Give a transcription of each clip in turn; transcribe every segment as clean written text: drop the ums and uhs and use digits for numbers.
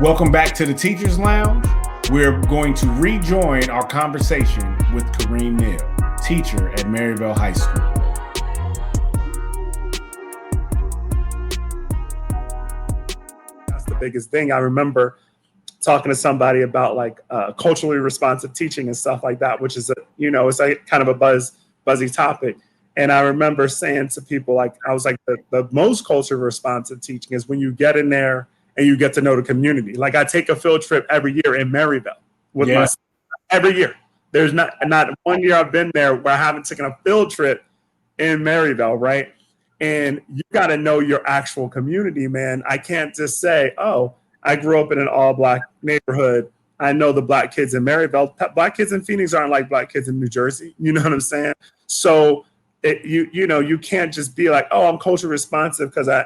Welcome back to the Teachers Lounge. We're going to rejoin our conversation with Kareem Neal, teacher at Maryville High School. That's the biggest thing. I remember talking to somebody about like culturally responsive teaching and stuff like that, which is it's like kind of a buzzy topic. And I remember saying to people, like, I was like, the most culturally responsive teaching is when you get in there and you get to know the community. Like, I take a field trip every year in Maryville with my son. Every year. There's not 1 year I've been there where I haven't taken a field trip in Maryville, right? And you got to know your actual community, man. I can't just say, oh, I grew up in an all-black neighborhood. I know the black kids in Maryville. Black kids in Phoenix aren't like black kids in New Jersey. You know what I'm saying? So you can't just be like, oh, I'm culturally responsive because I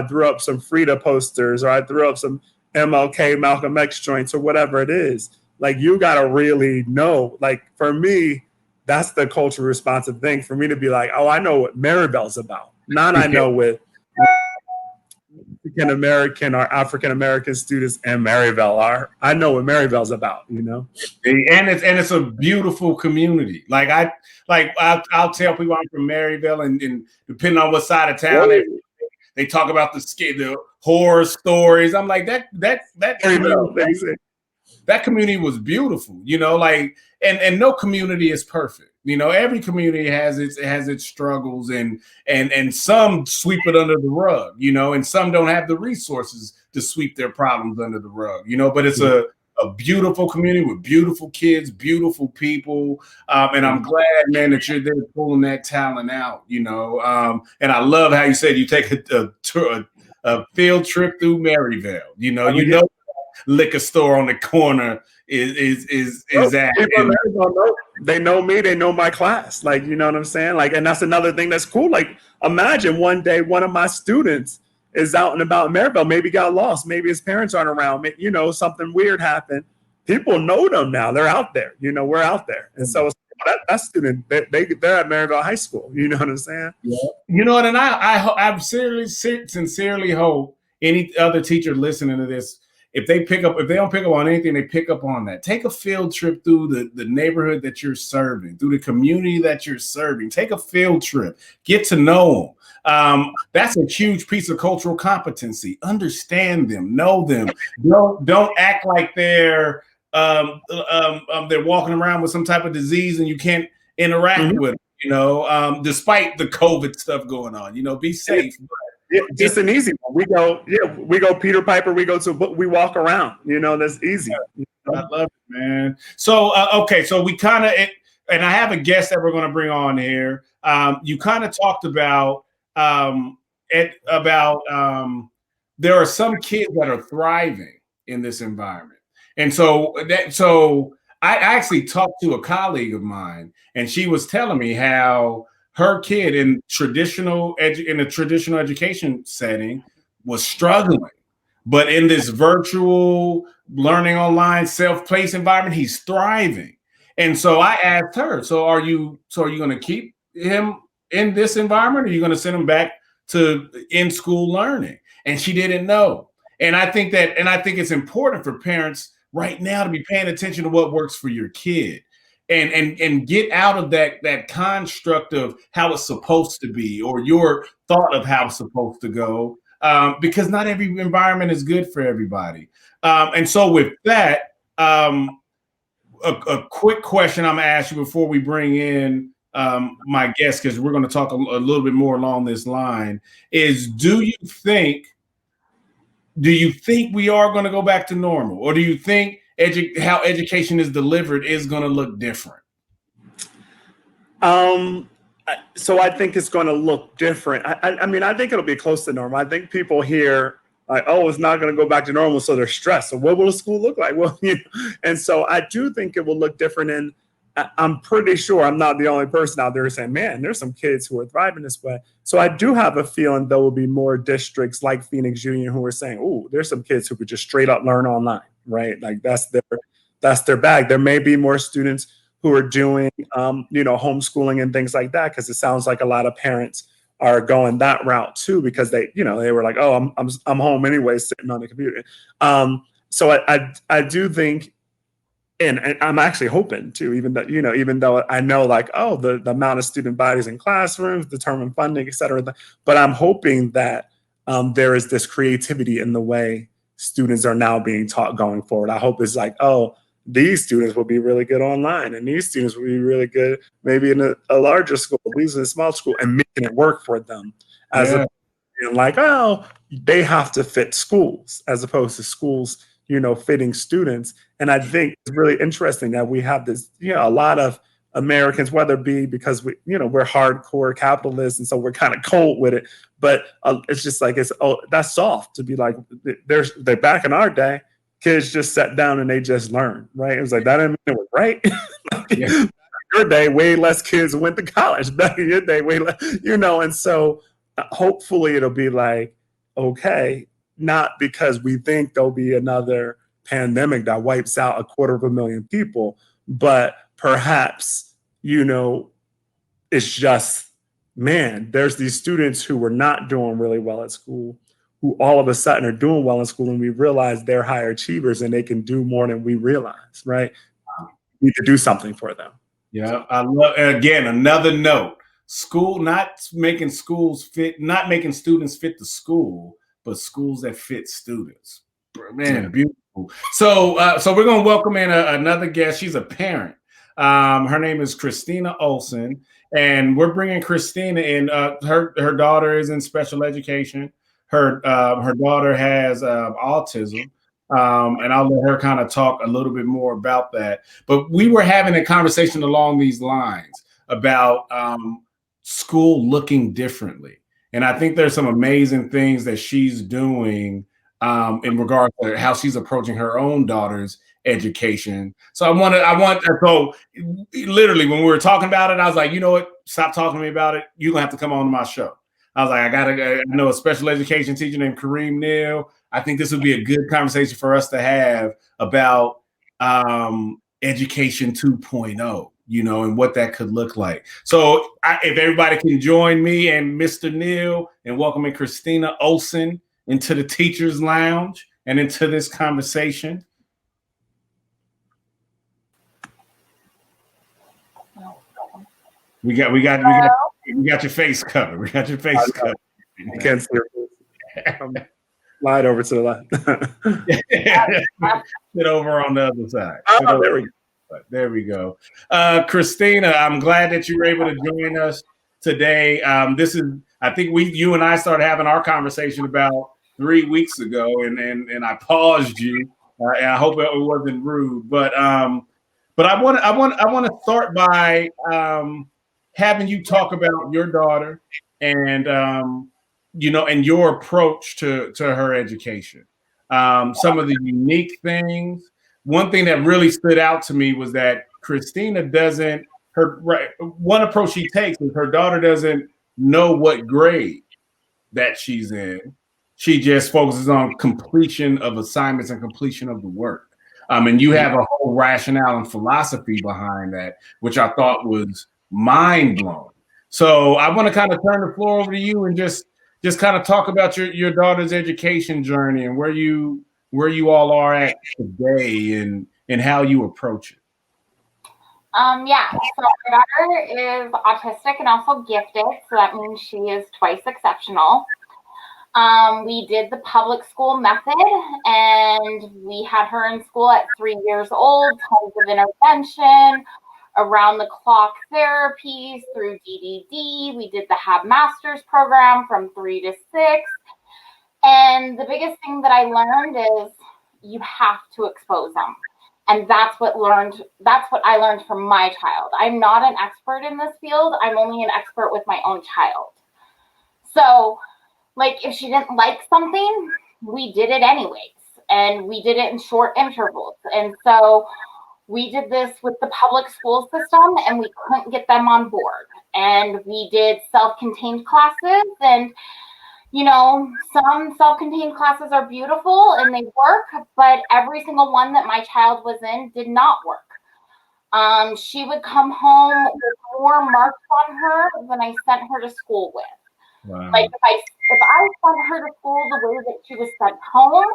threw up some Frida posters or I threw up some MLK, Malcolm X joints or whatever it is. Like, you got to really know. Like, for me, that's the culturally responsive thing, for me to be like, oh, I know what Maryville's about. Not I know what African American or African American students in Maryville are. I know what Maryville's about, And it's a beautiful community. I'll tell people I'm from Maryville, and depending on what side of town they talk about the horror stories. I'm like, that community was beautiful, and no community is perfect. Every community has its struggles, and some sweep it under the rug, and some don't have the resources to sweep their problems under the rug, but it's a beautiful community with beautiful kids, beautiful people. And I'm glad, man, that you're there pulling that talent out, and I love how you said you take a field trip through Maryville, liquor store on the corner is that. They know me, they know my class. Like, you know what I'm saying? Like, and that's another thing that's cool. Like, imagine one day one of my students is out and about in Maryville, maybe got lost, maybe his parents aren't around, something weird happened. People know them now. They're out there, we're out there. And so that student, they're at Maryville High School. You know what I'm saying? Yeah. And I sincerely hope any other teacher listening to this, if they don't pick up on anything, they pick up on that. Take a field trip through the neighborhood that you're serving, through the community that you're serving. Take a field trip, get to know them. That's a huge piece of cultural competency. Understand them, know them. Don't act like they're walking around with some type of disease and you can't interact with them. Despite the COVID stuff going on, be safe. Just an easy one. We go Peter Piper. We walk around. That's easy. I love it, man. So okay, so we kind of, and I have a guest that we're going to bring on here. You kind of talked about there are some kids that are thriving in this environment, and so I actually talked to a colleague of mine, and she was telling me how her kid in a traditional education setting was struggling, but in this virtual learning online self-paced environment, he's thriving. And so I asked her, so are you going to keep him in this environment, or are you going to send him back to in-school learning? And she didn't know. And I think it's important for parents right now to be paying attention to what works for your kid. And get out of that construct of how it's supposed to be, or your thought of how it's supposed to go, because not every environment is good for everybody. And so with that, a quick question I'm going to ask you before we bring in my guest, because we're going to talk a little bit more along this line, is do you think we are going to go back to normal, or do you think how education is delivered is going to look different? So I think it's going to look different. I mean, I think it'll be close to normal. I think people hear like, oh, it's not going to go back to normal, so they're stressed. So what will the school look like? Well, and so I do think it will look different. And I'm pretty sure I'm not the only person out there saying, man, there's some kids who are thriving this way. So I do have a feeling there will be more districts like Phoenix Union who are saying, oh, there's some kids who could just straight up learn online, right? Like that's their bag. There may be more students who are doing, homeschooling and things like that, because it sounds like a lot of parents are going that route too, because they were like, oh, I'm home anyway, sitting on the computer. so I do think, and I'm actually hoping too, even though, even though I know like, oh, the amount of student bodies in classrooms determine funding, et cetera, but I'm hoping that there is this creativity in the way students are now being taught going forward. I hope it's like, oh, these students will be really good online, and these students will be really good maybe in a larger school, these in a small school, and making it work for them, as Yeah. opposed to being like, oh, they have to fit schools, as opposed to schools, fitting students. And I think it's really interesting that we have this, a lot of Americans, whether it be because we're hardcore capitalists, and so we're kind of cold with it, but it's just like, that's soft to be like, they're back in our day, kids just sat down and they just learned, right? It was like, that didn't mean it was right. Like, Yeah. back in your day, way less kids went to college. Back in your day, way less, and so hopefully it'll be like, okay, not because we think there'll be another pandemic that wipes out 250,000 people, but perhaps, it's just, man, there's these students who were not doing really well at school, who all of a sudden are doing well in school, and we realize they're higher achievers and they can do more than we realize, right? We need to do something for them. Yeah, I love, again, another note. School, not making students fit the school, but schools that fit students. Man, beautiful. So we're gonna welcome in another guest. She's a parent. Her name is Christina Olson, and we're bringing Christina in. Her daughter is in special education. Her daughter has autism. And I'll let her kind of talk a little bit more about that. But we were having a conversation along these lines about school looking differently. And I think there's some amazing things that she's doing in regards to how she's approaching her own daughter's education. So so literally when we were talking about it, I was like, you know what? Stop talking to me about it. You're gonna have to come on to my show. I was like, I know a special education teacher named Kareem, Neal. I think this would be a good conversation for us to have about education 2.0, and what that could look like. So if everybody can join me and Mr. Neal and welcoming Christina Olson into the Teachers Lounge and into this conversation. We got your face covered. We got your face covered. I can't see your face. Slide over to the left. Sit over on the other side. Oh, there we go. There we go. Christina, I'm glad that you were able to join us today. I think you and I started having our conversation about 3 weeks ago, and I paused you. And I hope it wasn't rude, but I want to start by having you talk about your daughter and and your approach to her education. Some of the unique things. One thing that really stood out to me was that Christina one approach she takes is her daughter doesn't know what grade that she's in. She just focuses on completion of assignments and completion of the work. And you have a whole rationale and philosophy behind that, which I thought was mind blowing. So I want to kind of turn the floor over to you and just kind of talk about your daughter's education journey and where you all are at today and how you approach it. Yeah, so my daughter is autistic and also gifted, so that means she is twice exceptional. We did the public school method, and we had her in school at 3 years old, tons of intervention, around the clock therapies through DDD. We did the Have Masters program from 3 to 6. And the biggest thing that I learned is you have to expose them. And that's what I learned from my child. I'm not an expert in this field. I'm only an expert with my own child. So, like, if she didn't like something, we did it anyways. And we did it in short intervals. And so we did this with the public school system, and we couldn't get them on board. And we did self-contained classes, and some self-contained classes are beautiful and they work, but every single one that my child was in did not work. She would come home with more marks on her than I sent her to school with. Wow. Like if I sent her to school the way that she was sent home,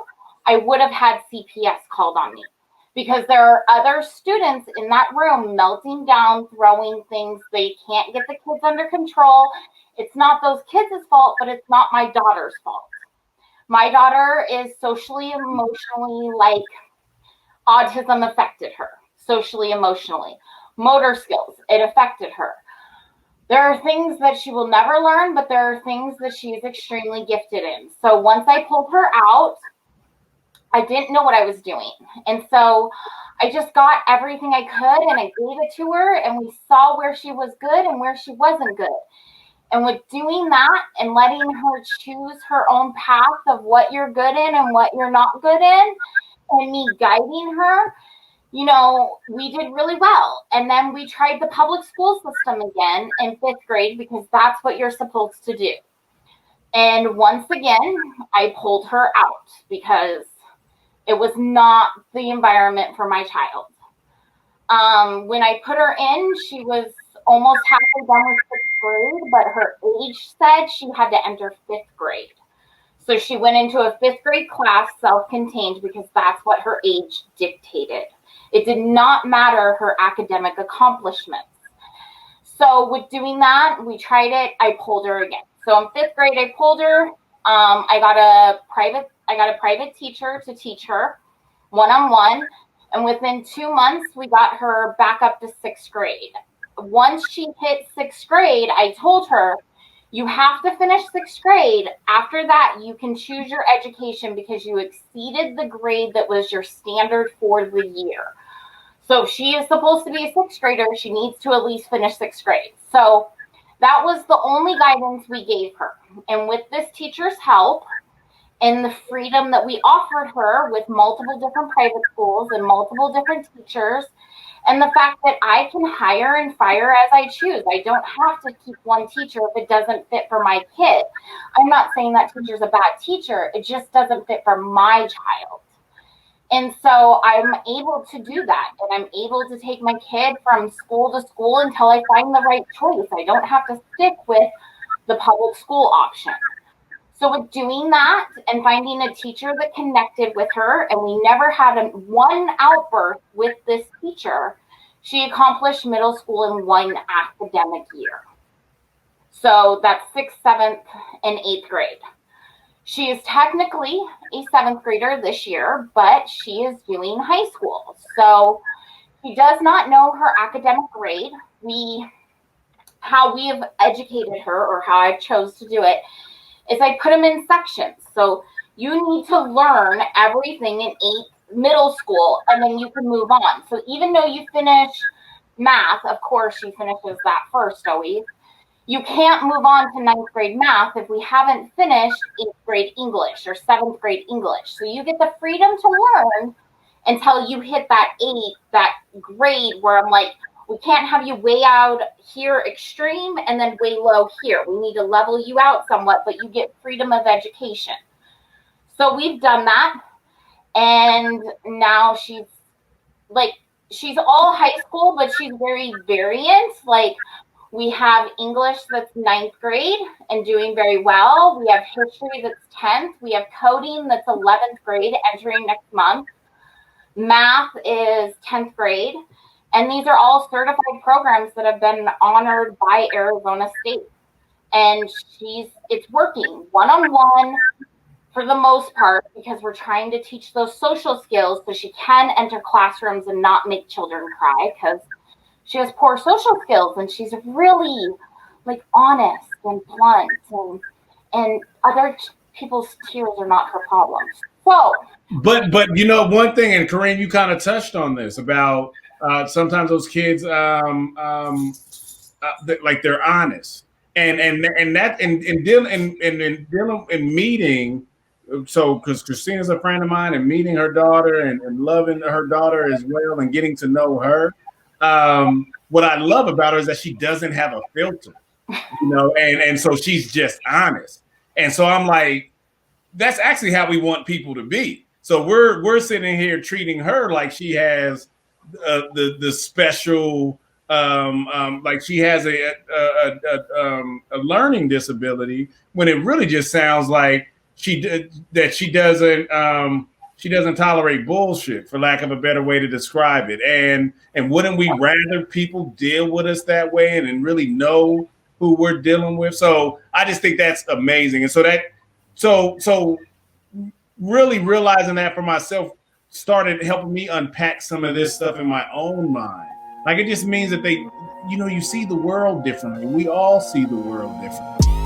I would have had CPS called on me, because there are other students in that room melting down, throwing things. They can't get the kids under control. It's not those kids' fault, but it's not my daughter's fault. My daughter is socially, emotionally, like, autism affected her, socially, emotionally. Motor skills, it affected her. There are things that she will never learn, but there are things that she is extremely gifted in. So once I pulled her out, I didn't know what I was doing. And so I just got everything I could and I gave it to her, and we saw where she was good and where she wasn't good. And with doing that and letting her choose her own path of what you're good in and what you're not good in, and me guiding her, you know, we did really well. And then we tried the public school system again in 5th grade, because that's what you're supposed to do. And once again, I pulled her out because it was not the environment for my child. When I put her in, she was almost halfway done with 6th grade, but her age said she had to enter 5th grade. So she went into a 5th grade class, self-contained, because that's what her age dictated. It did not matter her academic accomplishments. So with doing that, we tried it. I pulled her again. So in 5th grade, I pulled her. I got a private teacher to teach her one-on-one. And within 2 months, we got her back up to 6th grade. Once she hit 6th grade, I told her, you have to finish 6th grade. After that, you can choose your education because you exceeded the grade that was your standard for the year. So if she is supposed to be a 6th grader, she needs to at least finish 6th grade. So that was the only guidance we gave her. And with this teacher's help and the freedom that we offered her with multiple different private schools and multiple different teachers, and the fact that I can hire and fire as I choose. I don't have to keep one teacher if it doesn't fit for my kid. I'm not saying that teacher's a bad teacher. It just doesn't fit for my child. And so I'm able to do that. And I'm able to take my kid from school to school until I find the right choice. I don't have to stick with the public school option. So with doing that and finding a teacher that connected with her, and we never had one outburst with this teacher, she accomplished middle school in 1 academic year. So that's 6th, 7th, and 8th grade. She is technically a 7th grader this year, but she is doing high school. So she does not know her academic grade. How we have educated her, or how I chose to do it, is I put them in sections. So you need to learn everything in middle school, and then you can move on. So even though you finish math, of course she finishes that first always, you can't move on to 9th grade math if we haven't finished 8th grade English or 7th grade English. So you get the freedom to learn until you hit that grade where I'm like, we can't have you way out here extreme and then way low here. We need to level you out somewhat, but you get freedom of education. So we've done that. And now she's all high school, but she's very variant. Like, we have English that's 9th grade and doing very well. We have history that's 10th. We have coding that's 11th grade entering next month. Math is 10th grade. And these are all certified programs that have been honored by Arizona State. And it's working one-on-one for the most part, because we're trying to teach those social skills so she can enter classrooms and not make children cry, because she has poor social skills and she's really like honest and blunt, and other people's tears are not her problems. So, but you know, one thing, and Kareem, you kind of touched on this about sometimes those kids like they're honest, and dealing and meeting. So, because Christina's a friend of mine, and meeting her daughter and loving her daughter as well, and getting to know her. What I love about her is that she doesn't have a filter, you know, and so she's just honest. And so I'm like, that's actually how we want people to be. So we're sitting here treating her like she has the special, like she has a learning disability, when it really just sounds like she doesn't She doesn't tolerate bullshit, for lack of a better way to describe it. And wouldn't we rather people deal with us that way and really know who we're dealing with? So I just think that's amazing. And so really realizing that for myself started helping me unpack some of this stuff in my own mind. Like, it just means that you see the world differently. We all see the world differently.